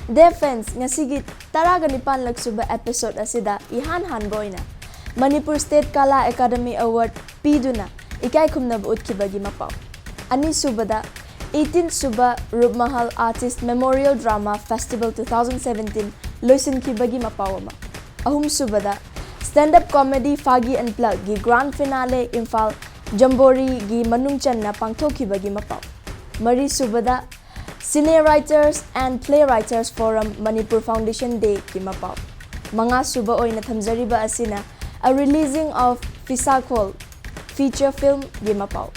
Defense ngasigi taraganipan lagsuba episode asida ihan boyna Manipur State Kala Academy Award piduna ikai khumnab utkibagi mapaw. Ani subada 18th Suba Rupmahal Artist Memorial Drama Festival 2017 loisin kibagi mapawama. Ahum subada stand-up comedy Fagi and Plug gi grand finale Imphal Jambori gi manungchan na pangthokibagi mapaw. Mari subada Senior Writers and Playwriters Forum Manipur Foundation Day ki mapaw. Mga suba oina thamjariba asina a releasing of Fisakol feature film gi mapaw.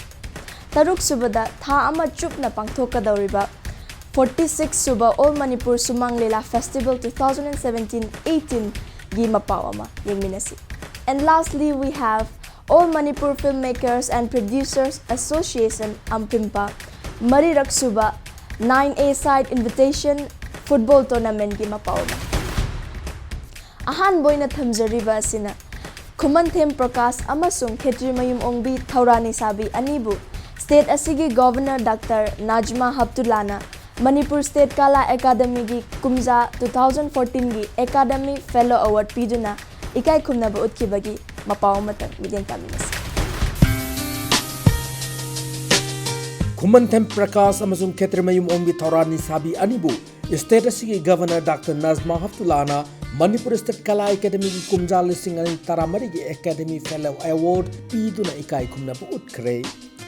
Taruk subada tha ama chup na pangthokadawriba 46 suba All Manipur Sumang Lila Festival 2017-18 gi mapaw ama yengminasi. And lastly we have All Manipur Filmmakers and Producers Association Ampimpa Marirak suba 9A side invitation football tournament gi mapaw. Ahan boy na thamjariba asina Khumanthem Prakash amasung Khetri Mayum Ongbi Thaurani Sabi anibu State asigi Governor Dr. Najma Haptulana Manipur State Kala Academy gi Kumza 2014 gi Academy Fellow Award piduna ikai khumnaba utkibagi mapaw matang mideng taminas. Khumanthem Prakash amasung Khetri Mayum Ongbi Thaurani Sabi anibu State asigi Governor Dr. Najma Haptulana Manipur State Kala Academy ki kumja listing ani taramari ki Academy Fellow Award piduna ikai khumnaba utkre.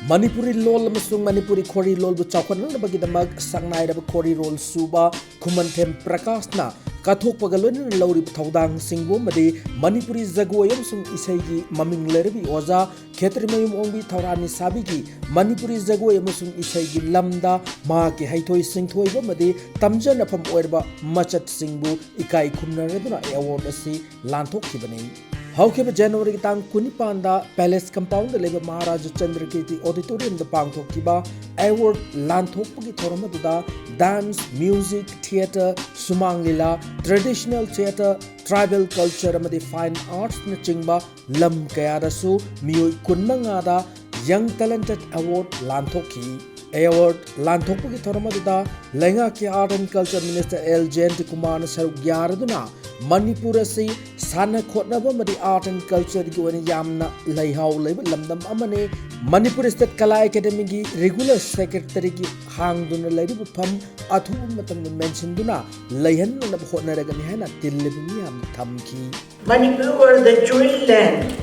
Manipuri lol amasung Manipuri khori lol bu chawkhanna bagi damag sangnai raba khori rol suba Khumanthem Prakash na kathok pagalon lauri thaudang singbo made Manipuri jagoi amasung isai gi maming lerbi oja Khetri Mayum Ongbi Thaurani Sabi gi Manipuri jagoi amasung isai gi lamda ma ki haithoi singthoi ba made tamjana pham oirba machat singbu ikai khumna reduna award asi lanthok khibani. Haukiba January ki tang kunipanda Palace Compound da leba Maharaja Chandrakirti Auditorium da pangthokkiba award lanthokpagi thoramaduda dance, music, theatre, sumang lila, traditional theatre, tribal culture amadi fine arts na chingba lam kayadasu miyoi kunmanga da Young Talented Award lanthokki. Award lanthokpagi thoramaduda Lengaki Art and Culture Minister L. Jayant Kumar na saruk yaraduna Manipur asi sana khotnaba madi art and culture gi wani yamna laihau leba lamdam amane Manipur State Kala Academy gi regular secretary gi hangduna laibu pham athu matam mention duna laihan na khotna ragani hana tillibi yam thamki. Manipur, the jewel land,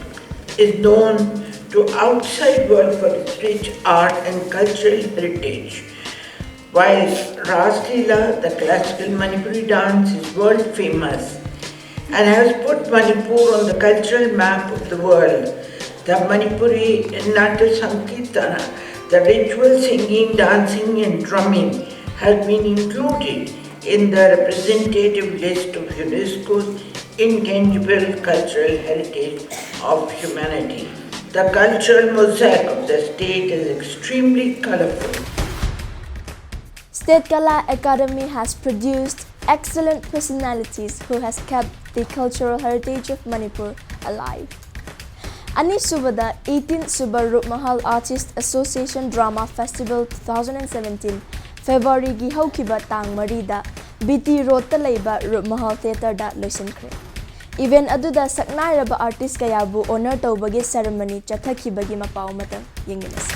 is known to outside world for its rich art and cultural heritage. While Ras Leela, the classical Manipuri dance, is world famous and has put Manipur on the cultural map of the world, the Manipuri Nata Sankirtana, the ritual singing, dancing and drumming has been included in the representative list of UNESCO's intangible cultural heritage of humanity. The cultural mosaic of the state is extremely colorful. State Kala Academy has produced excellent personalities who has kept the cultural heritage of Manipur alive. Ani subada 18th Suba Rupmahal Artist Association Drama Festival 2017 February gi haukiba tang marida BT Road ta leiba Rupmahal Theatre da loisinkhre. Event aduda saknairaba artist kayabu honor tawbagi ceremony chathakibagi mapaw matang yenginas.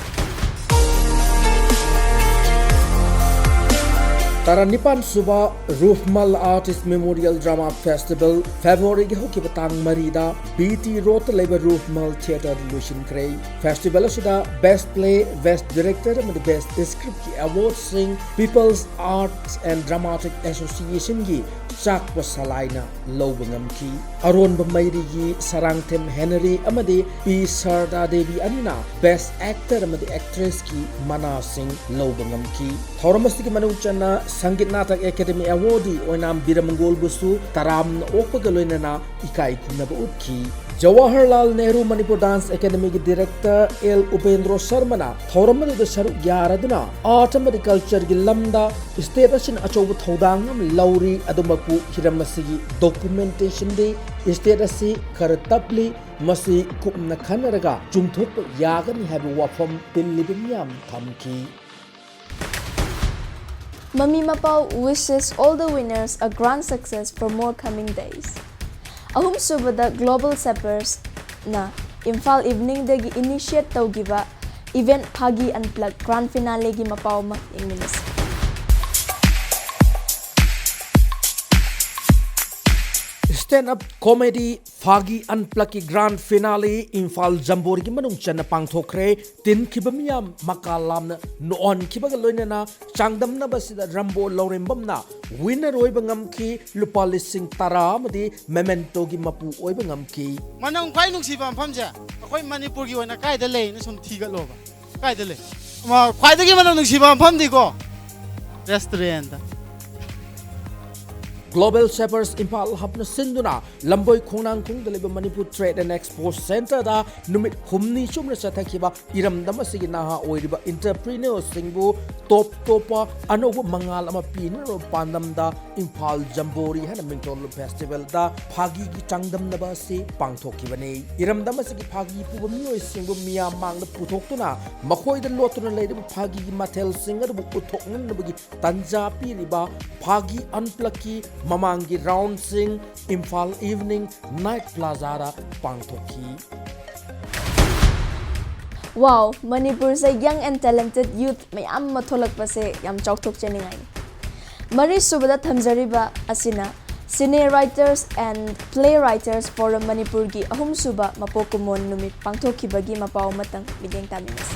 Taranipan Suba Rupmal Artist Memorial Drama Festival February gi hokiba tang marida BT Road Labor Rupmal Theatre Lucian Cray Festival asida Best Play, Best Director and Best Script ki award sing People's Arts and Dramatic Association gi Chak Wasalaina Lobangam ki Aron Bamairi gi Sarangthem Henry amadi P Sarda Devi Anina Best Actor amadi Actress ki Mana Singh Lobangam ki Thoramasti ki manuchana Sangit Natak Academy Awardee oinam Biramangol busu taram na okpagaloy na ikai khumnaba utki. Jawaharlal Nehru Manipur Dance Academy ki Director L. Upendra Sharma na thoramadu da saruk yaraduna art and culture gi lamda state asin achobu thodangam lauri adumaku hiramasigi documentation de state asi karatapli masi kupna khanaraga chumthok yagani habu wafam pillibim yam thamki. Mami Mapao wishes all the winners a grand success for more coming days. Ahum subada Global Sappers na Imphal Evening dagi initiate tawgiba event Phagi Unplugged Grand Finale gi Mapao ma ingminis. Stand-up comedy Phagi Unplugged Grand Finale Imphal Jambor gi manung chana pangthokre tin khibamia makalam na noon khibaga loinana changdam na basida rambo lorembam na winner oiba ngamki lupa lising tara madi memento gi mapu oiba ngamki manang khwai nungsiba mpham je akhoi manipur gi oina kaida lei na sum thiga loba kaida lei ma khwai dagi manang nungsiba mpham di ko restaurant Global Sappers Imphal hapna sinduna lamboi khongnang khung daliba Manipur Trade and Expo Center da numit humni chumna chathakiba iramdam asigi naha oiriba entrepreneurs singbu topa anoba mangal ama pinaro pandamda Imphal Jambori hana mingtol festival da Phagi gi changdam naba se pangthokibani iramdam asigi Phagi puba mioi singbu miya mangda puthokuna makhoi da lotuna leiba Phagi gi mathel singar bu puthoknan nabagi tanja piriba Phagi Unplugged Mamangi Round Sing Imphal Evening Night Plaza pangthoki. Wow, Manipur sa young and talented youth mayam matholak pa se yam chawthok cheningai. Mari subada thamjariba asina Cine Writers and Playwriters Forum Manipur gi ahum suba mapokumon numit pangthokibagi Mapao matang bideng taminas.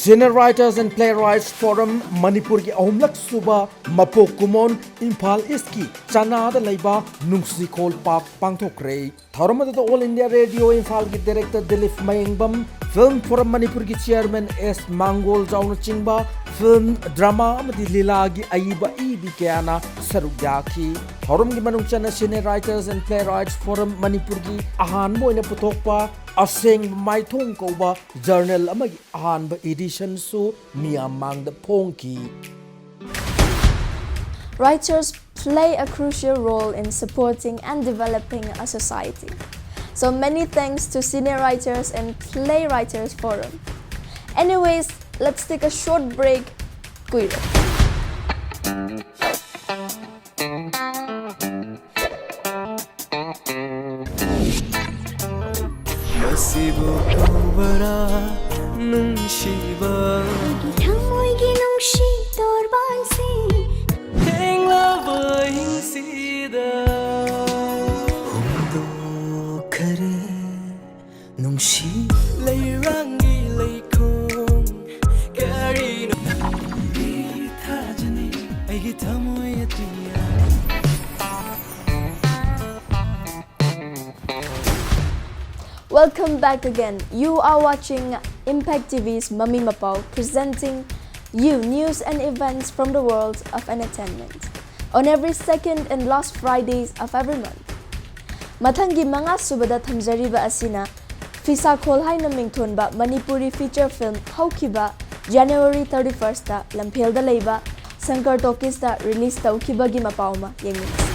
Cine Writers and Playwrights Forum Manipur ki ahumlak suba mapokumon Imphal East ki chanada leiba nungsi khol park pangthokre tharamada All India Radio Imphal ki director Dilip Mayengbam Film Forum Manipur ki chairman S Mangol Jauna Chingba film drama amadi lila gi aiba ibi kyana sarugaki forum gi manung chana Cine Writers and Playwrights Forum Manipur gi ahan moina puthokpa aseng maithong koba journal amagi ahan ba edition su miyamang da phongki. Writers play a crucial role in supporting and developing a society. So many thanks to Cine Writers and Playwriters Forum. Anyways, let's take a short break. Kuiro. Welcome back again. You are watching Impact TV's Mami Mapao presenting you news and events from the world of entertainment on every second and last Fridays of every month. Mathangi mga subada thamjariba asina Fisa Kholhai na mingthonba Manipuri feature film Haukiba January 31st ta Lamphel da leiba Sankar Talkies da release tawkibagi Mapao ma yengminas.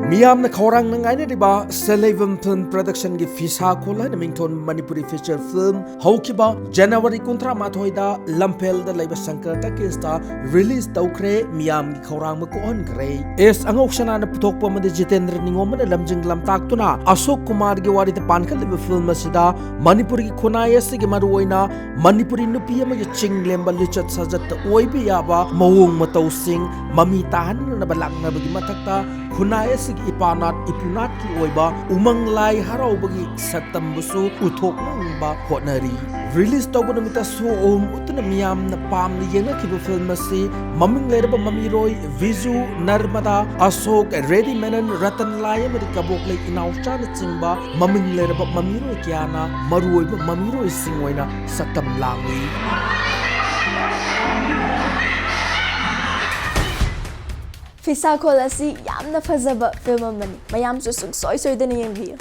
Miyam na khorang na ngayon diba Selevam Film Production gi Fisa Kholhai na mingthon Manipuri feature film Haukiba January 13 da Lamphel da leiba Sankar Talkies da release tawkre miyam gi khorang ma kohon kre es angok sana na puthokpa made Jitendra Ningom na lamjing lamtak tuna Ashok Kumar gi wari ta pankal liba film asida Manipur gi khonai asigi maruoina Manipuri nupi ama gi chinglemba lichat sajat oibi yaba mawong matau sing mami tahan na balak na bagi matakta khunai asigi ipanat ipunat ki oiba umang lai harau bagi saktam busu uthok ba hotnari release tawba namita so utna miyam na pam ni yenga ki film asi maming lerba mamiroi Viju Narmada Ashok Reddy Menon Ratan Lai amadi kabok lai inaw chan chingba maming lerba mamiroi kyana maruoi ba mamiroi singwaina saktam langwi Fisa Khol asi yamna fazaba film amani mayam su soy soidana yengbiyo.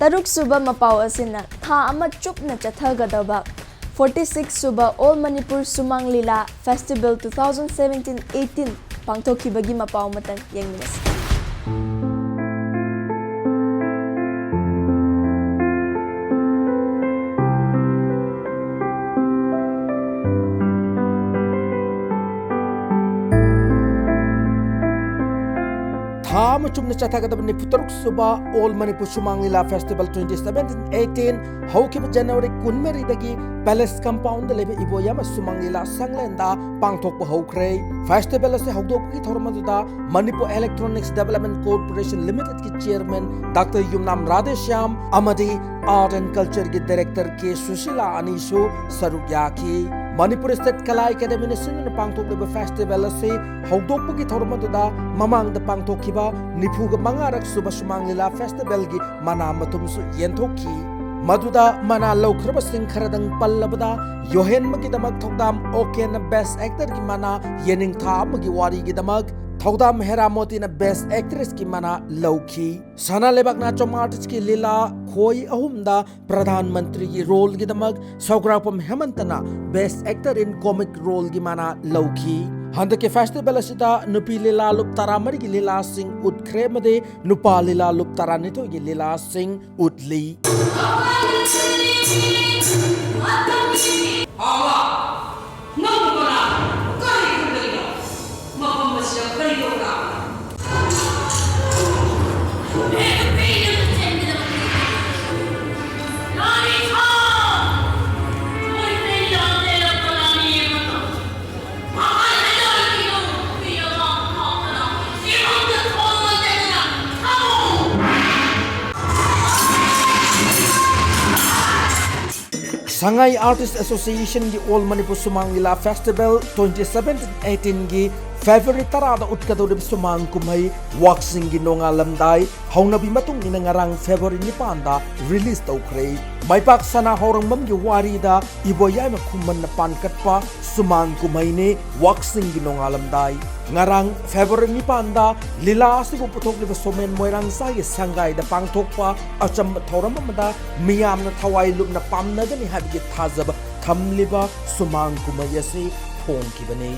Taruk suba Mapao asina tha ama chupna chathagadaba 46 suba All Manipur Sumang Lila Festival 2017-18 pangthokibagi Mapao matang yengminas. Asuma chumna chathagadabani putaruk suba All Manipur Sumang Lila Festival 2017-18 haukiba January 12 dagi Palace Compound leba iboyama Sumang Lila Sanglenda pangthokpa haukre. Festival ase haudokki thormaduda Manipur Electronics Development Corporation Limited ki chairman Dr. Yumnam Radheshyam amadi Art and Culture ki director K Sushila Anisu Sarugyaki. Manipur State Kala Academy ni sinna pangthokliba festival ase haudokki thormaduda mamang da pangthokkiba nipuga mangarak suba Sumang Lila Festival gi mana matumsu yenthokki. Maduda mana laukraba sing kharadang pallabada yohen magi damak thokdam okay na best actor ki mana yening tha magi wari gi damak thokdam heramoti na best actress ki mana lauki sana lebak na chom artist ki lila khoi ahumda pradhan mantri ki role gi damak saugrapam hemantana best actor in comic role gi mana lauki handa ke festival asida nupi lila lup taramari ki lila sing utkhre made nupa lila lup taranito ki lila sing utli Shanghai Artist Association gi All Manipur Sumang Lila Festival 2017-18 gi February tarada utkadorib sumang kumai waxing gi nonga lamdai haunabi matung ina ngarang February nipanda release tawkre maipak sana horangmam gi wari da iboyai ma khumman na pankatpa sumang kumai ne waxing gi nonga lamdai ngarang February nipanda lila asibu puthokliba somen moirang sa gi Shanghai da pangthokpa acham thoramamada miyam na thawai lupna pamnagani habgi thazaba thamliba sumang kumai ase phongkibane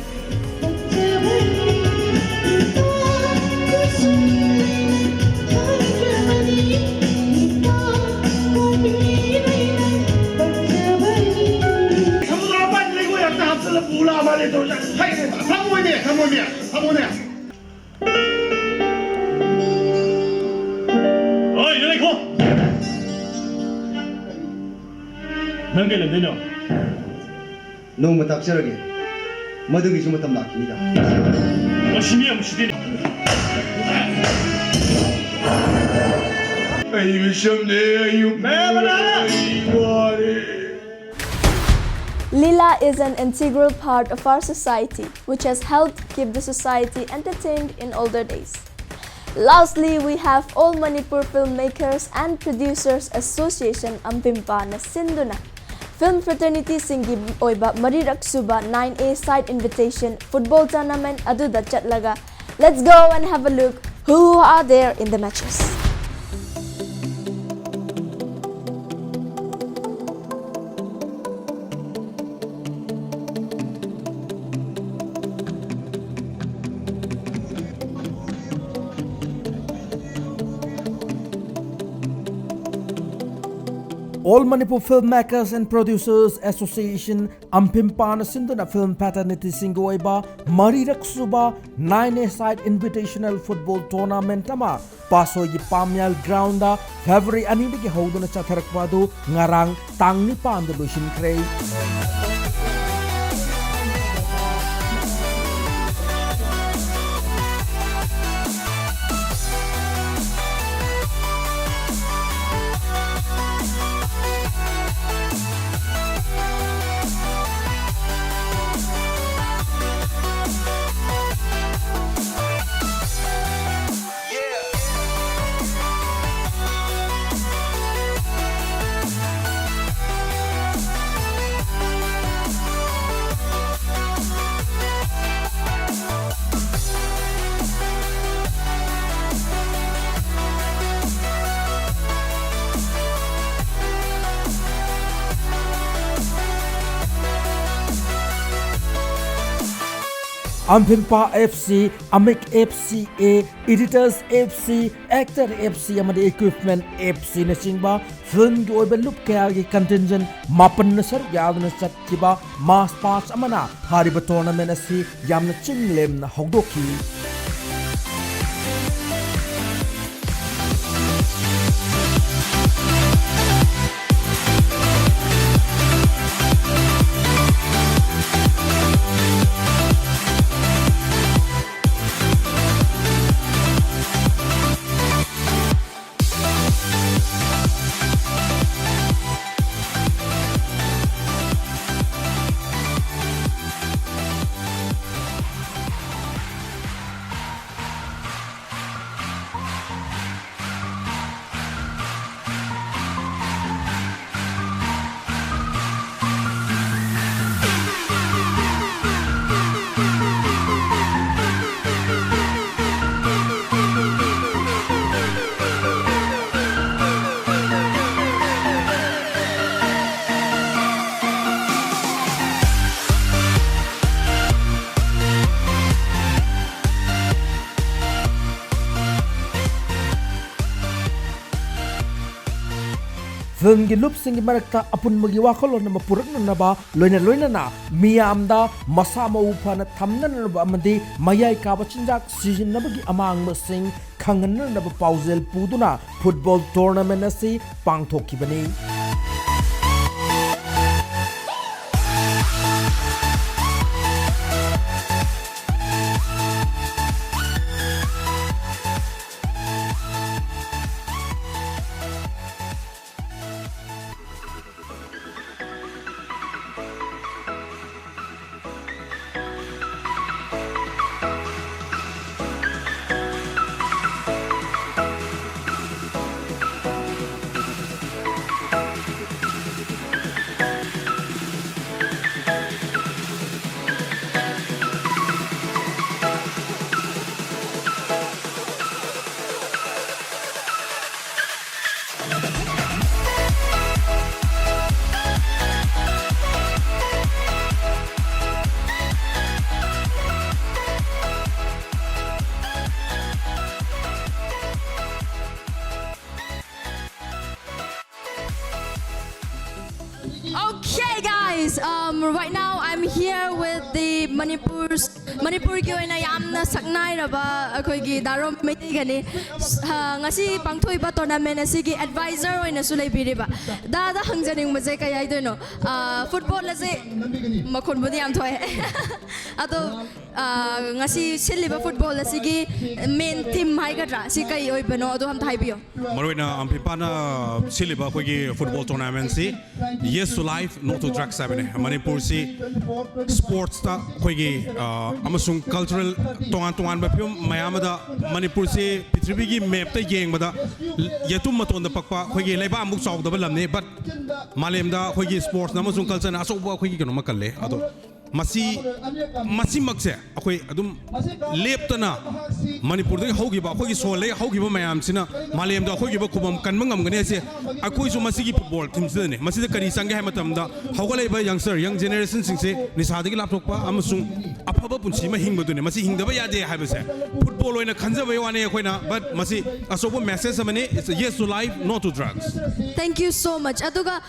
너무 답답하게 모두기 좀 더 막힙니다. 열심히 합시다. Lila is an integral part of our society, which has helped keep the society entertained in older days. Lastly, we have All Manipur Filmmakers and Producers Association Ampimpa na Sinduna. Film Fraternity Singi Oiba Marirak Suba 9A Side Invitation Football Tournament Aduda Chatlaga. Let's go and have a look who are there in the matches. All Manipur Filmmakers and Producers Association Ampimpana Sinduna Film Paternity Singoiba Marirak Suba 9A Side Invitational Football Tournament ama Pasoy Pamyal Grounda February anindagi hoduna chatharakpadu ngarang tangni pandalushin krey Ampimpa FC, Amik FCA, Editors FC, Actor FC amadi Equipment FC na singba film gi oiba lup kaya gi contingent mapan na sar yadna chatkiba mass pass amana hariba tournament asi yamna chinglem na hogdoki film gi loop singi marakta apun magi wakholon na mapurakna ba loina na miyamda masama upana thamnan ba amadi mayai ka ba chinjak season na bagi amang masing khangan na ba pausel puduna football tournament asi pangthokibani Okay, guys. Right now I'm here with the Manipur ki oina yamna saknai raba akhoi gi darom meti gani ngasi pangthoi ba tournament asigi advisor oina sulai biriba da hangjaning maje kai aidoino football la je makhon bodi am thoe ado ngasi siliba football asigi main team hai gadra si kai oi bano ado ham thai bio Marina Ampipana Siliba Kogi football tournament si yes to life no to drugs sabine Manipur si sports ta Kogi amasung cultural tongan ba pyum mayamada Manipur si Pitribigi map ta yeng bada yatum maton da pakpa Kogi leba amuk saw da lamne but malem da Kogi sports na amasung culture na aso ba Kogi kano makalle ado masi makse akoi adum leptana Manipur da hogi ba Kogi sole hogi ba mayam sina malem da Kogi ba kubam kan mangam gane se akoi su masi gi football team se ne masi da kari sange ha matam da hogale ba young generation sing se ni sadagi laptop pa amasung afaba punsi ma hingba dune masi hingda ba yade ha ba se football oina khanja ba wane akoi na but masi asobo message amane it's a yes to life no to drugs. Thank you so much. Aduga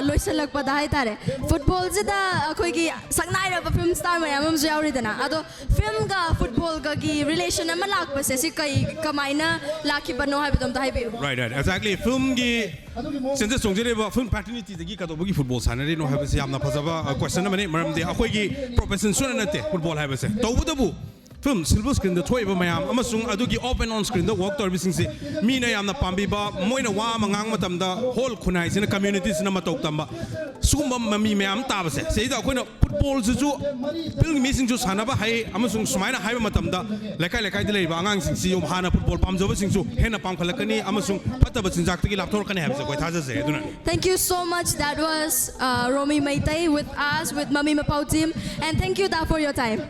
loisalak pa dai tare football jida akoi gi saknai raba film star mayam am jauri dana ado film ga football ga gi relation ama lak pa se si kai kamaina laki bano ha bidom dai bi Right exactly film gi sense songjere ba film paternity da gi ka do gi football sanare no ha ba se yamna phajaba question amane maram de akoi gi profession suna nate football ha ba se tawbudabu film silver screen da thoi ba mayam amasung adugi open on screen da work tor bising se mi na yamna pambi ba moina wa mangang matam da whole khunai sina community sina matok tamba sugumba mami mayam ta ba se da koina football su film missing ju sana ba hai amasung sumaina hai ba matam da lekai de lei ba angang sing si yom hana football pam jo ba sing su hena pam khalakani amasung patta ba sinjak tagi laptor kane ha ba koi thaja se duna Thank you so much. That was Romi Maitai with us, with Mami Mapao team. And thank you Da for your time.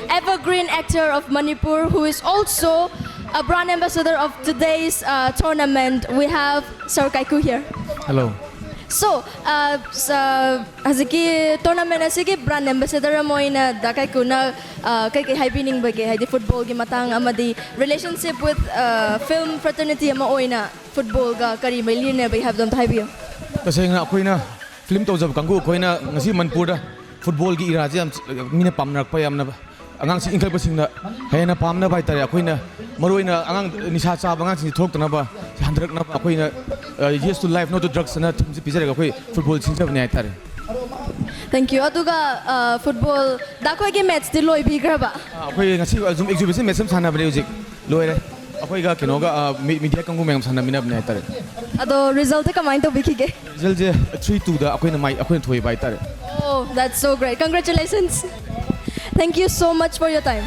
Evergreen actor of Manipur, who is also a brand ambassador of today's tournament. We have Sir Kaiku here. Hello. So, asiki tournament asiki brand ambassador moina da Kaiku na kai happening bage hai football gi matang amadi relationship with film fraternity ama oina football ga kari maili ne bai have dam thai bio. Tasengna akoina film to jab kangu akoina ngasi Manipur da football gi ira jam mina pamnak pa yamna angang sing inkal pasing na hena pamna bai tare akoina maroina angang nisa cha bangang sing thok tana ba handrak na akoina yes to life no to drugs na team pizza ga koi football sing jab ne ai tare. Thank you. Aduga football da koi ge match di loi bi gra ba. Akoi ngasi zoom exhibition match sam sana ba music loi re ꯑꯩꯈꯣꯏꯒ ꯀꯩꯅꯣꯒ media ꯀꯥꯡꯕꯨ ꯃꯌꯥꯝ ꯁꯥꯟꯅꯃꯤꯟꯅꯕꯅꯦ ꯍꯥꯏꯇꯥꯔꯦ ꯑꯗꯣ ꯔꯤꯖꯜꯇꯤ ꯀꯃꯥꯏꯅ ꯇꯧꯕꯤꯈꯤꯒꯦ? ꯔꯤꯖꯜꯁꯦ 3-2ꯗ ꯑꯩꯈꯣꯏꯅ ꯊꯣꯏꯕ ꯍꯥꯏꯇꯥꯔꯦ. Oh, that's so great. Congratulations. Thank you so much for your time.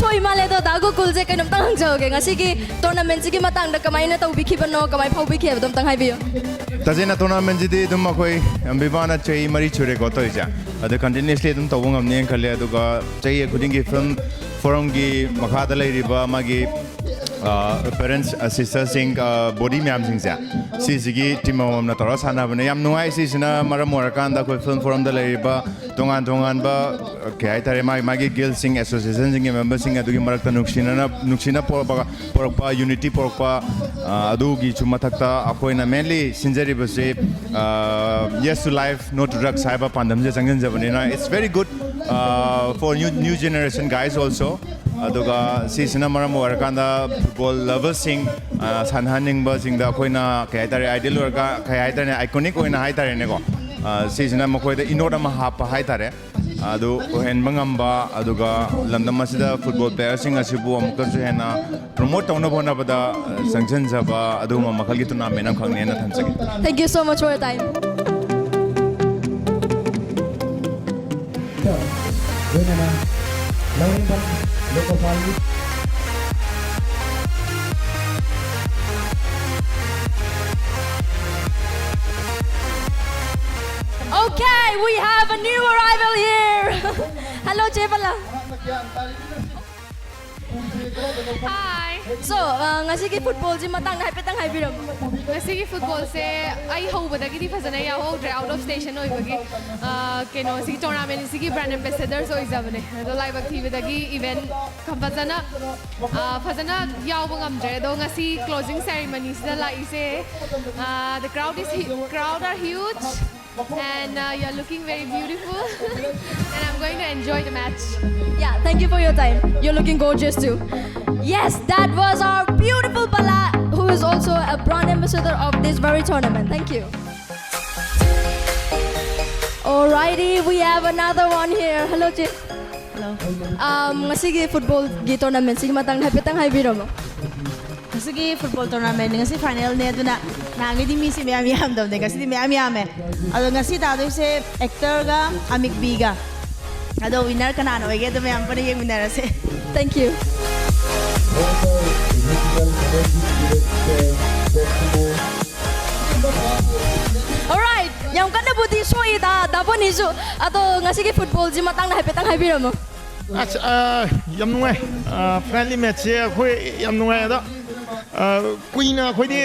Soy maledo dago kulje kai namtang hangjoge ngasi ki tournament gi matang da kamai na tau bikhi bano kamai phau bikhi dum tang hai biyo Tajena tournament ji dum makoi ambibana chei mari chure ko to ja adu continuously dum tawung am ne khale adu ga chei khuding gi film forum gi makha da lai riba magi parents sisters sing body myam sing ja si sigi team am na tora sana bane yam nuai si sina mara morakan da ko film forum da lai riba tongan ba kai tare magi girl sing association sing member sing adu gi marak ta nuksina porpa unity porpa adu gi chuma thakta akoina mainly sinjari base yes to life no to drugs cyber pandam je changen jabanina it's very good for new generation guys also aduga sisina maram warakanda football lovers sing sanhaning ba sing da koina kai tare ideal warga kai tare iconic oina hai tare ne ko sisina makoi da inora ma hapa hai tare adu hen mangamba aduga landam asida football players sing asibu amka su hena promote tawna bona bada sanction jaba adu ma makhal gi tournament am khangne na thansagi. Thank you so much for your time. Okay, we have a new arrival here. Hello, Chepala. Hi. So, ngasi ki football ji matang hai petang hai biram. Ngasi ki football se ai hobadagi di fazana ya hodre out of station oi bagi keno si tournament si ki brand ambassadors oi jabane do live activity event khamfazana fazana yaw bangam dre do ngasi closing ceremony se la ise the crowd are huge and you're looking very beautiful and I'm going to enjoy the match. Yeah, thank you for your time. You're looking gorgeous too. Yes, that was our beautiful Bala, who is also a brand ambassador of this very tournament. Thank you. Alrighty, we have another one here. Hello, Chip. Hello. Ngasi football gi tournament sige matang hapitang hai biramo. Ngasi football tournament ngasi final ne aduna nangi di misi me am dam de ngasi di me am me. Ado ngasi ta do se actor ga Amik B ga. Ado winner kanano ege to me am pa ye winner ase. Thank you. Alright, yang kana budi soi da dapo nisu ato ngasi ki football ji matang na hapetang hai biramo. Yam nungai friendly match ye khoi yam nungai da kuina khoi di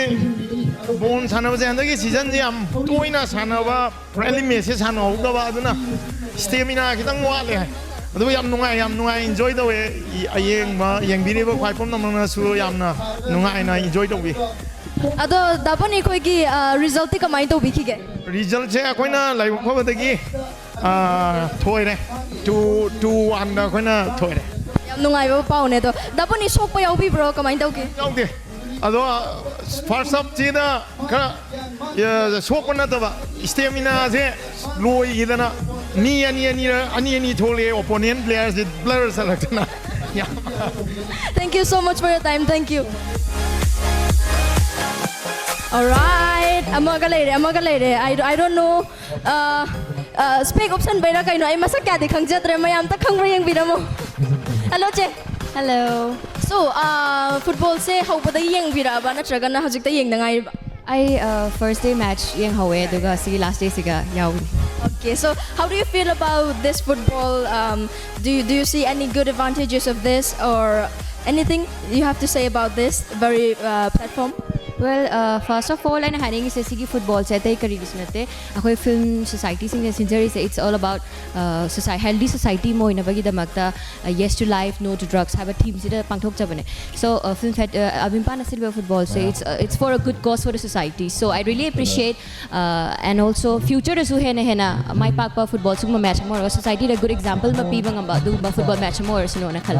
bon sana ba janda ki season ji am toina sana ba friendly match sana ho da ba aduna stamina kitang wa le adu yam nungai enjoy da we ayeng ba yeng bi ba khoi pom nam na su yam na nungai na enjoy da we Ado dapo ni khoi ki result ti kamai to bikhi ge result je khoi na lai ko ba da ki thoi re 2-1 da khoi na thoi re yam nungai ba pau ne to dapo ni sok pa yau bi bro kamai to ki yau de ado first up ji da ka ya sok na da ba stamina je loi gi da na ani thole opponent players the blur select na Thank you so much for your time. Thank you. Alright, amaga lere. I don't know. Speak option bayra kaino ay masak kya dikhang jatre mayam ta khang rayang biramo. Hello che. Hello. So, football se how pada yang biraba na traga na hajik ta yang nangai ba. I first day match yang hawe duga si last day siga yaw. Okay, so how do you feel about this football? Do you see any good advantages of this or anything you have to say about this very platform? Well, first of all, I'm having is a football set. I career is not there. I film society sing sincerely. It's all about society, healthy society. Mo ina bagi damakta yes to life, no to drugs. Have a team sida pangthok jabane. So film set abimpa na silver football. So it's for a good cause for the society. So I really appreciate and also future isu hena my pakpa football sung match more society a good example ma pi bang amba du football match more sino na khal.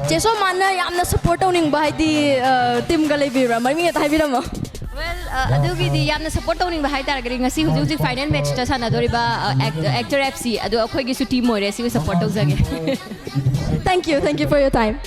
Cheso mana yamna support owning by the team galibira. Mami at Habiramo. Well, adugi di yamna support owning ba haita agri ngasi hujuk final match ta sana dori ba actor FC adu akhoi gi su team more si support ong jage. Thank you for your time.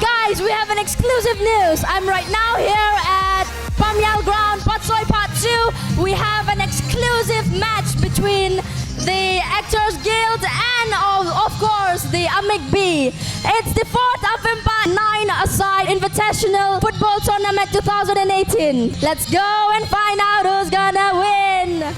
Guys, we have an exclusive news. I'm right now here at Pamyal Ground, Patsoy Part 2. We have an exclusive match between the Actors Guild and of course the Amik B. It's the 4th Avimpa 9-a-side Invitational Football Tournament 2018. Let's go and find out who's gonna win.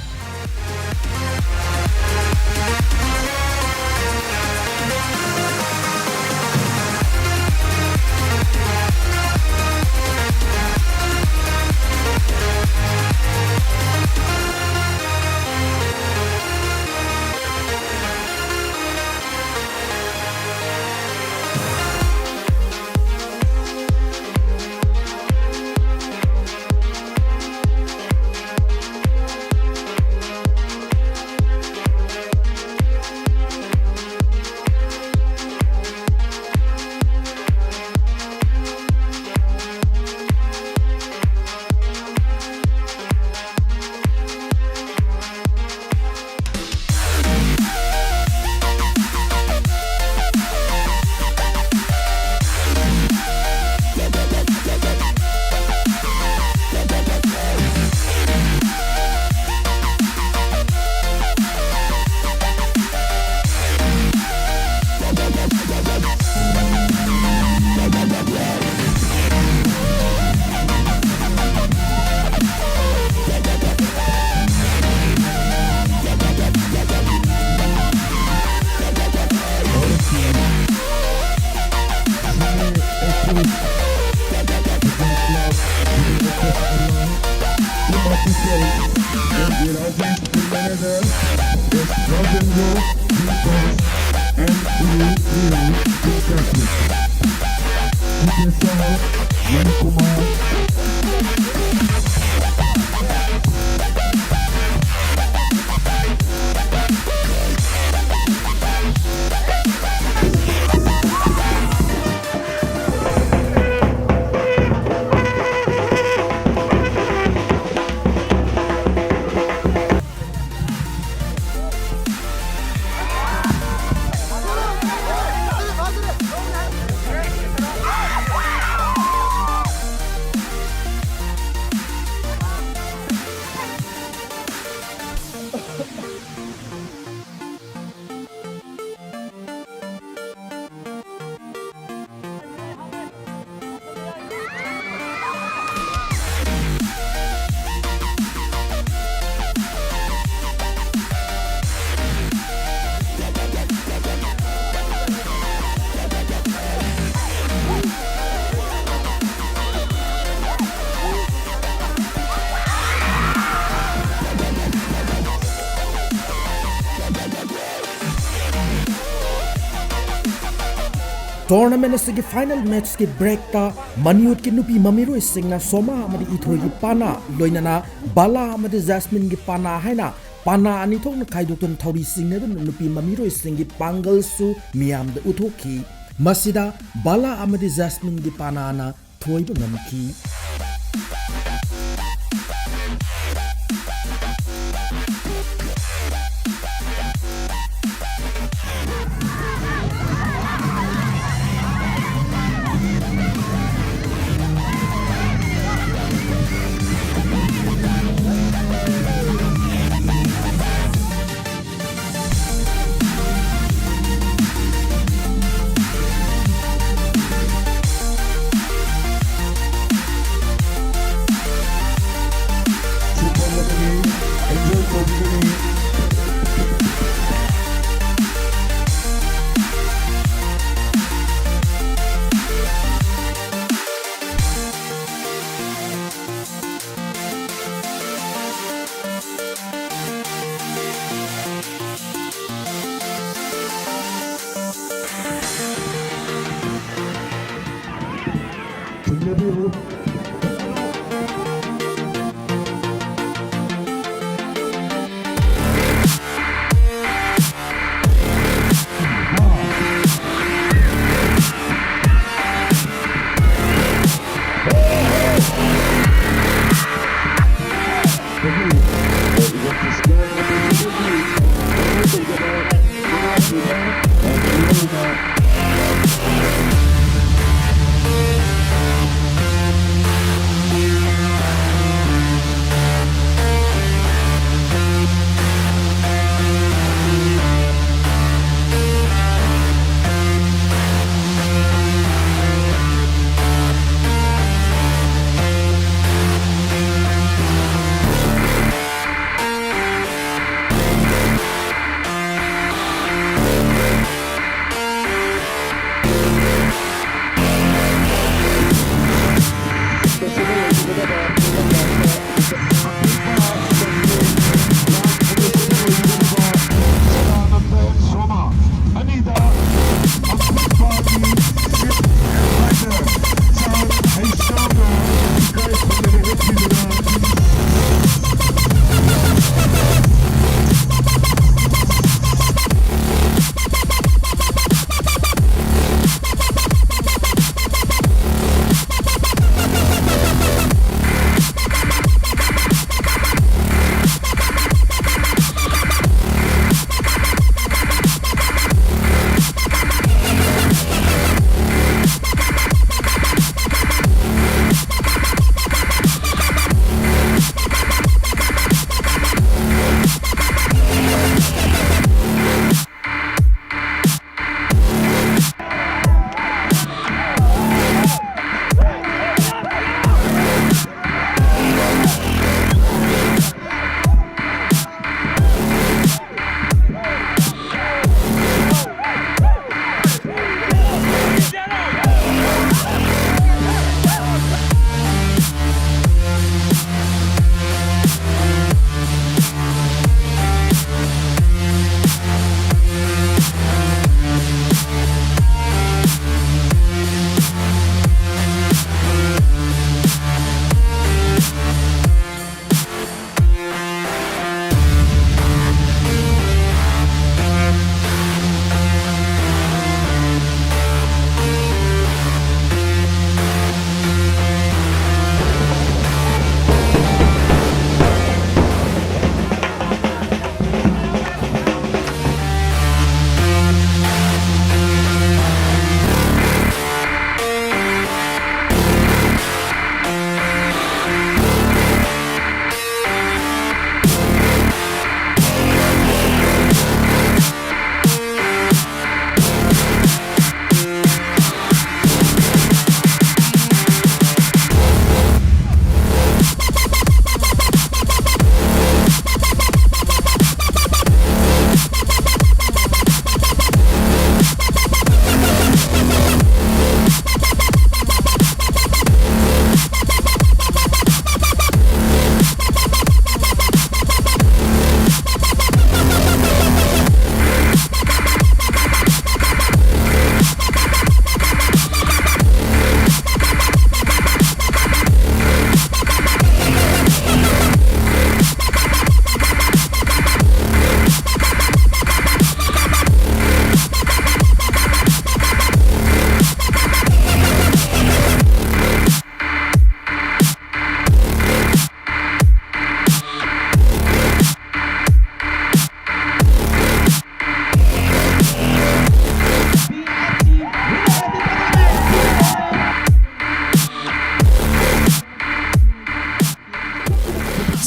Tournament asigi final match ki break ta Maniut ki nupi Mamiru singna Soma amadi ithoi ki pana loinana Bala amadi Jasmine ki pana haina pana ani thok na khai dokton thori singna dun nupi Mamiru singi pangal su miam da uthoki masida Bala amadi Jasmine ki pana na thoi ba namki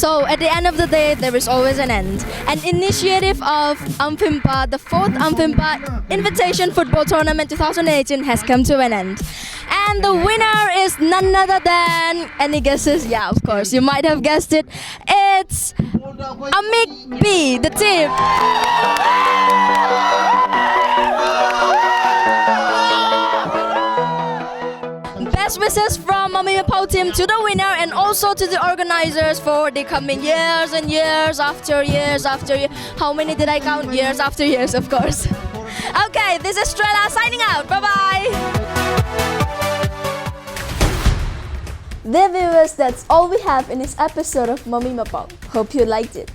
So at the end of the day, there is always an end. An initiative of Amphimpa, the 4th Amphimpa Invitation Football Tournament 2018 has come to an end. And the winner is none other than, any guesses? Yeah, of course, you might have guessed it. It's Amik B, the team. Best wishes from Mami Mapao team to the winner and also to the organizers for the coming years and years after years after years. How many did I count? Years after years, of course. Okay, this is Strela signing out. Bye-bye. Dear viewers, that's all we have in this episode of Mami Mapao. Hope you liked it.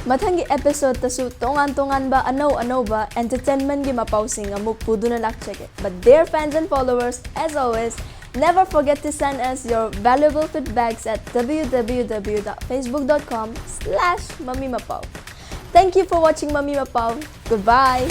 Mathangi episode tasu tongan ba ano ba entertainment gi Mapao sing amuk puduna lakchege. But dear fans and followers, as always, never forget to send us your valuable feedbacks at www.facebook.com/Mami Mapao. Thank you for watching Mami Mapao. Goodbye.